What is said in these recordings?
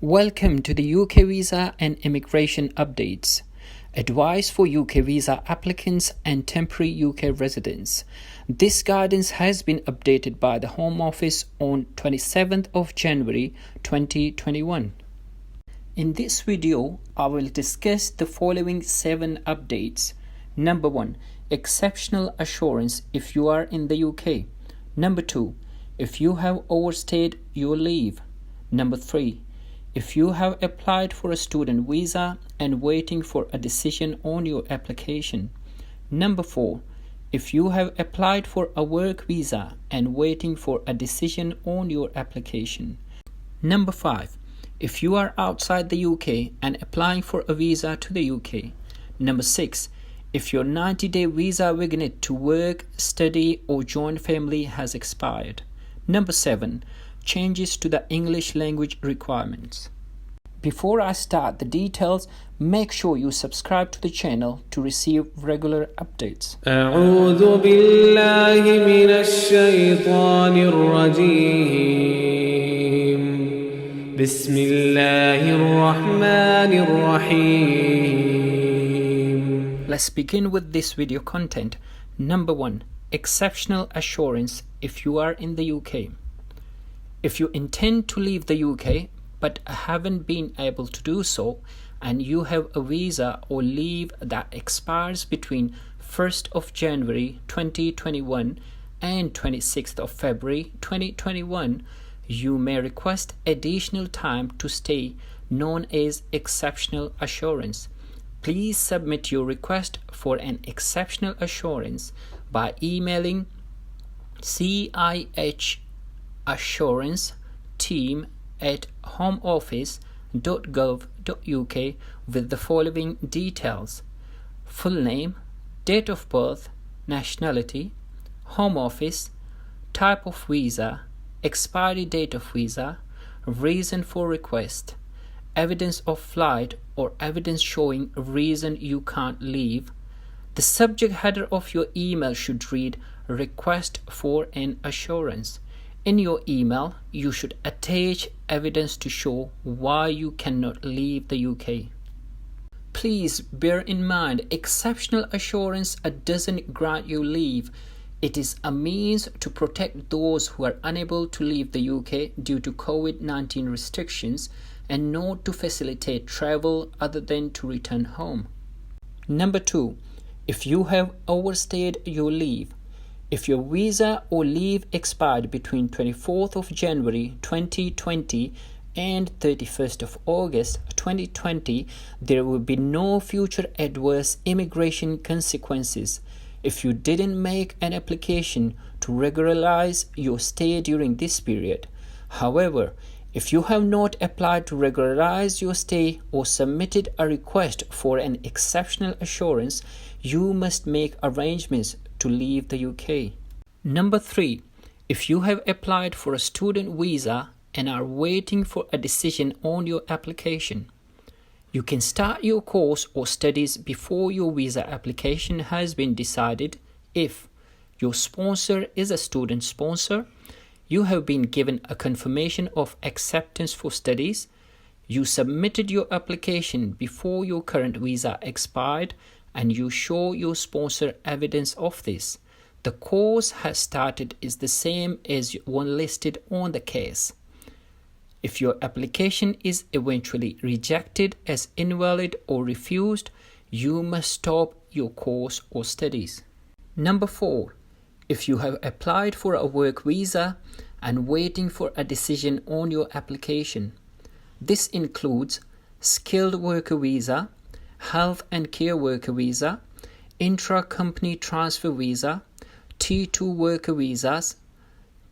Welcome to the UK Visa and Immigration Updates. Advice for UK visa applicants and temporary UK residents. This guidance has been updated by the Home Office on 27th of January 2021. In this video, I will discuss the following 7 updates. Number 1. Exceptional assurance if you are in the UK. Number 2. If you have overstayed your leave. Number 3. If you have applied for a student visa and waiting for a decision on your application. Number 4. If you have applied for a work visa and waiting for a decision on your application. Number 5. If you are outside the UK and applying for a visa to the UK. Number 6. If your 90-day visa vignette to work, study or join family has expired. Number 7. Changes to the English language requirements. Before I start the details, make sure you subscribe to the channel to receive regular updates. أعوذ بالله من الشيطان الرجيم بسم الله الرحمن الرحيم. Let's begin with this video content. Number 1. Exceptional assurance if you are in the UK. If you intend to leave the UK but haven't been able to do so, and you have a visa or leave that expires between 1st of January 2021 and 26th of February 2021, you may request additional time to stay, known as exceptional assurance. Please submit your request for an exceptional assurance by emailing cihassuranceteam@homeoffice.gov.uk with the following details: full name, date of birth, nationality, home office, type of visa, expiry date of visa, reason for request, evidence of flight or evidence showing reason you can't leave. The subject header of your email should read request for an assurance. In your email, you should attach evidence to show why you cannot leave the UK. Please bear in mind, exceptional assurance doesn't grant you leave. It is a means to protect those who are unable to leave the UK due to COVID-19 restrictions and not to facilitate travel other than to return home. Number 2. If you have overstayed your leave. If your visa or leave expired between 24th of January 2020 and 31st of August 2020, there will be no future adverse immigration consequences if you didn't make an application to regularize your stay during this period. However, if you have not applied to regularize your stay or submitted a request for an exceptional assurance, you must make arrangements to leave the UK. Number 3. If you have applied for a student visa and are waiting for a decision on your application, you can start your course or studies before your visa application has been decided if your sponsor is a student sponsor, you have been given a confirmation of acceptance for studies, you submitted your application before your current visa expired, and you show your sponsor evidence of this. The course has started is the same as one listed on the case. If your application is eventually rejected as invalid or refused, you must stop your course or studies. Number 4. If you have applied for a work visa and waiting for a decision on your application. This includes skilled worker visa, health and care worker visa, intra-company transfer visa, T2 worker visas,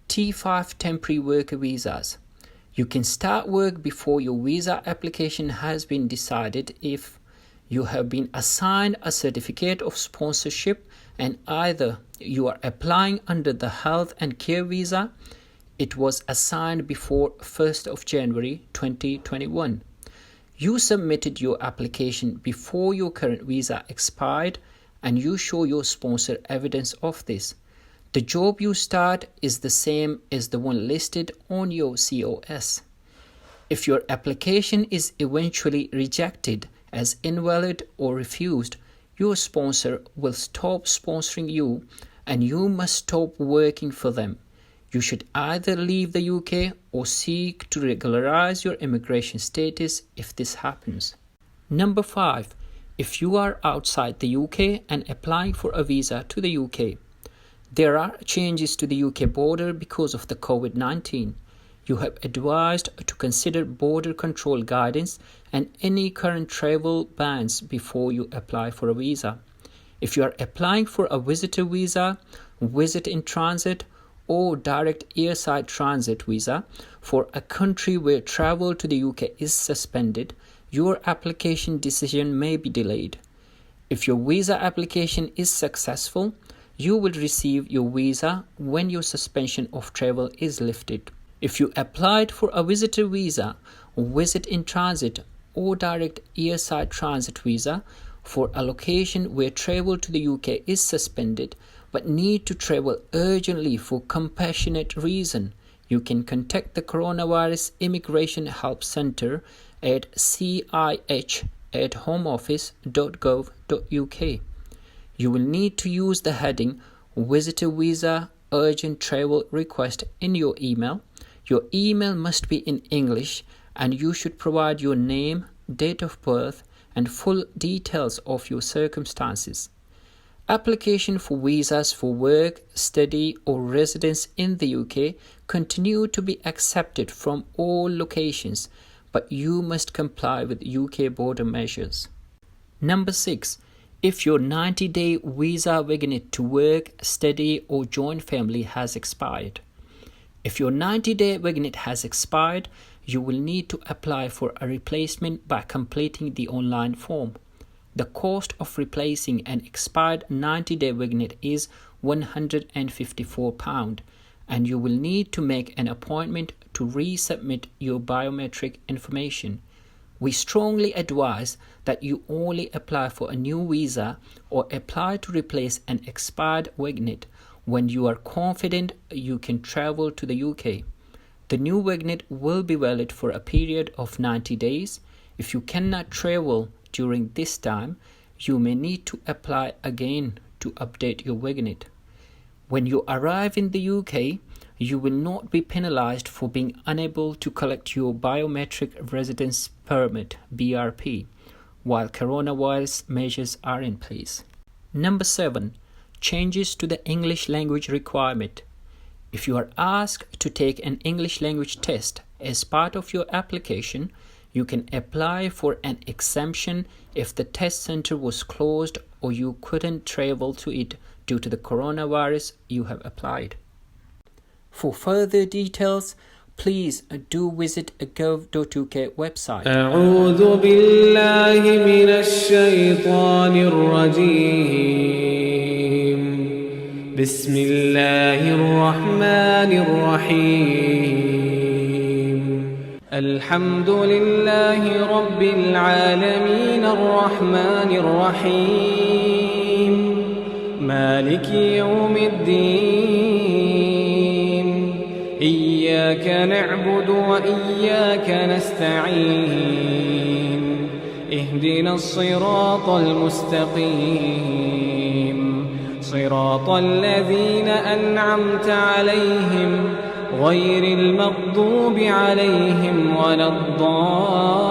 T5 temporary worker visas. You can start work before your visa application has been decided if you have been assigned a certificate of sponsorship and either you are applying under the health and care visa, it was assigned before 1st of January 2021. You submitted your application before your current visa expired and you show your sponsor evidence of this. The job you start is the same as the one listed on your COS. If your application is eventually rejected as invalid or refused, your sponsor will stop sponsoring you and you must stop working for them. You should either leave the UK or seek to regularize your immigration status if this happens. Number 5. If you are outside the UK and applying for a visa to the UK, there are changes to the UK border because of the COVID-19. You have advised to consider border control guidance and any current travel bans before you apply for a visa. If you are applying for a visitor visa, visit in transit, or direct airside transit visa for a country where travel to the UK is suspended, your application decision may be delayed. If your visa application is successful, you will receive your visa when your suspension of travel is lifted. If you applied for a visitor visa, visit in transit, or direct airside transit visa for a location where travel to the UK is suspended but need to travel urgently for compassionate reason, you can contact the Coronavirus Immigration Help Centre at cih@homeoffice.gov.uk. You will need to use the heading Visitor Visa Urgent Travel Request in your email. Your email must be in English and you should provide your name, date of birth, and full details of your circumstances. Application for visas for work, study, or residence in the UK continue to be accepted from all locations, but you must comply with UK border measures. Number 6. If your 90-day visa vignette to work, study, or join family has expired. If your 90-day vignette has expired, you will need to apply for a replacement by completing the online form. The cost of replacing an expired 90-day vignette is £154, and you will need to make an appointment to resubmit your biometric information. We strongly advise that you only apply for a new visa or apply to replace an expired vignette when you are confident you can travel to the UK. The new vignette will be valid for a period of 90 days. If you cannot travel during this time, you may need to apply again to update your vignette. When you arrive in the UK, you will not be penalized for being unable to collect your biometric residence permit (BRP) while coronavirus measures are in place. Number 7. Changes to the English language requirement. If you are asked to take an English language test as part of your application, you can apply for an exemption if the test center was closed or you couldn't travel to it due to the coronavirus you have applied. For further details, please do visit gov.uk website. أعوذ بالله من الشيطان الرجيم. بسم الله الرحمن الرحيم. الحمد لله رب العالمين الرحمن الرحيم مالك يوم الدين إياك نعبد وإياك نستعين اهدنا الصراط المستقيم صراط الذين أنعمت عليهم غير المغضوب عليهم ولا الضالين